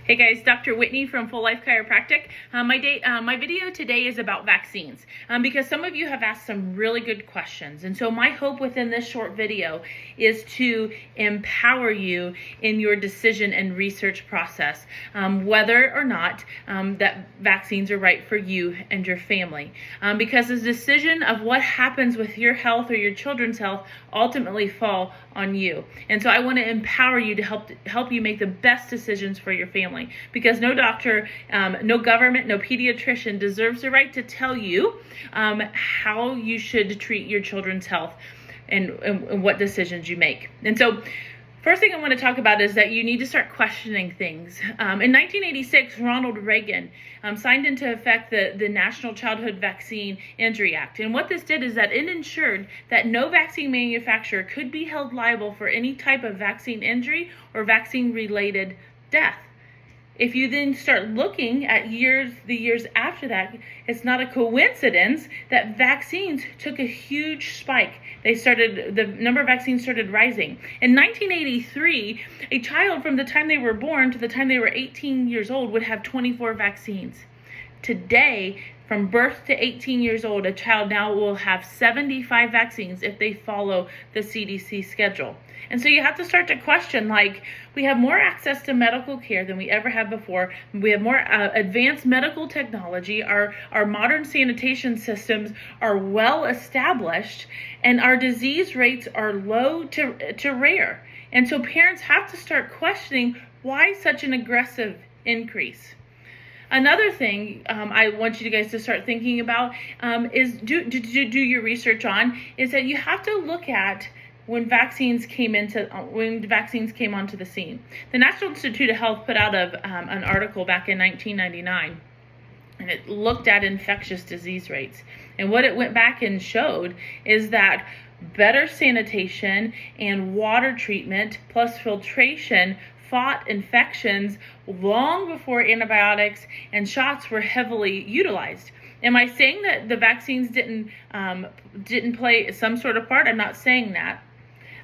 Hey guys, Dr. Whitney from Full Life Chiropractic. My video today is about vaccines because some of you have asked some really good questions. And so my hope within this short video is to empower you in your decision and research process, whether or not that vaccines are right for you and your family. Because the decision of what happens with your health or your children's health ultimately fall on you. And so I want to empower you to help you make the best decisions for your family, because no doctor, no government, no pediatrician deserves the right to tell you how you should treat your children's health and what decisions you make. And so first thing I want to talk about is that you need to start questioning things. In 1986, Ronald Reagan signed into effect the National Childhood Vaccine Injury Act. And what this did is that it ensured that no vaccine manufacturer could be held liable for any type of vaccine injury or vaccine-related death. If you then start looking at the years after that, it's not a coincidence that vaccines took a huge spike. The number of vaccines started rising. In 1983, a child from the time they were born to the time they were 18 years old would have 24 vaccines. Today, from birth to 18 years old, a child now will have 75 vaccines if they follow the CDC schedule. And so you have to start to question, we have more access to medical care than we ever have before. We have more advanced medical technology. Our modern sanitation systems are well established, and our disease rates are low to rare. And so parents have to start questioning, why such an aggressive increase? Another thing I want you guys to start thinking about is do your research on, is that you have to look at when vaccines came onto the scene. The National Institute of Health put out an article back in 1999, and it looked at infectious disease rates. And what it went back and showed is that better sanitation and water treatment plus filtration fought infections long before antibiotics and shots were heavily utilized. Am I saying that the vaccines didn't play some sort of part? I'm not saying that.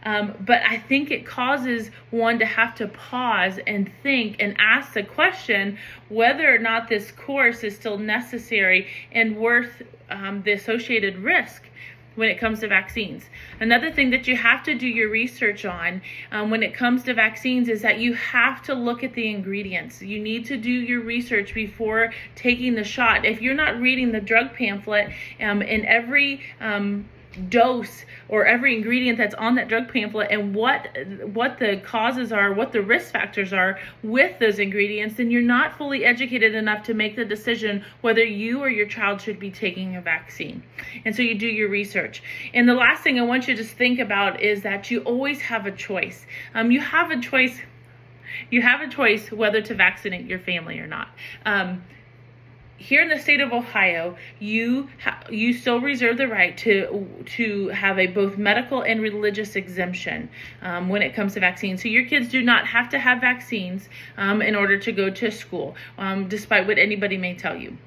But I think it causes one to have to pause and think and ask the question whether or not this course is still necessary and worth the associated risk when it comes to vaccines. Another thing that you have to do your research on when it comes to vaccines is that you have to look at the ingredients. You need to do your research before taking the shot. If you're not reading the drug pamphlet in every dose or every ingredient that's on that drug pamphlet and what the causes are, what the risk factors are with those ingredients, then you're not fully educated enough to make the decision whether you or your child should be taking a vaccine. And so you do your research. And the last thing I want you to just think about is that you always have a choice. You have a choice whether to vaccinate your family or not. Here in the state of Ohio, you still reserve the right to have a both medical and religious exemption when it comes to vaccines. So your kids do not have to have vaccines in order to go to school, despite what anybody may tell you.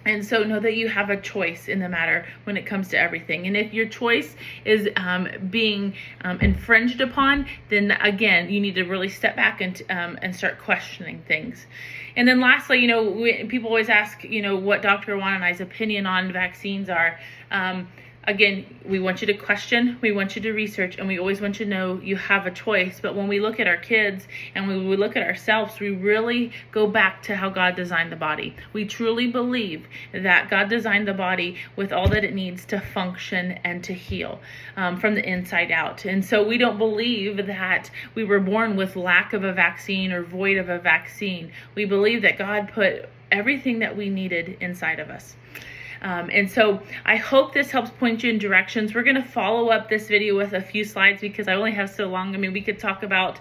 And so know that you have a choice in the matter when it comes to everything. And if your choice is being infringed upon, then again, you need to really step back and start questioning things. And then lastly, people always ask, what Dr. Juan and I's opinion on vaccines are. Again, we want you to question, we want you to research, and we always want you to know you have a choice. But when we look at our kids and when we look at ourselves, we really go back to how God designed the body. We truly believe that God designed the body with all that it needs to function and to heal from the inside out. And so we don't believe that we were born with lack of a vaccine or void of a vaccine. We believe that God put everything that we needed inside of us. And so I hope this helps point you in directions. We're going to follow up this video with a few slides because I only have so long. We could talk about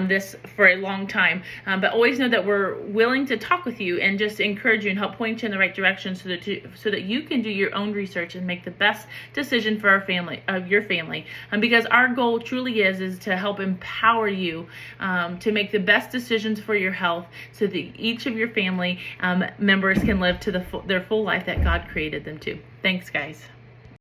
this for a long time, but always know that we're willing to talk with you and just encourage you and help point you in the right direction so that you can do your own research and make the best decision for your family. Because our goal truly is to help empower you to make the best decisions for your health so that each of your family members can live to their full life that God created them to. Thanks, guys.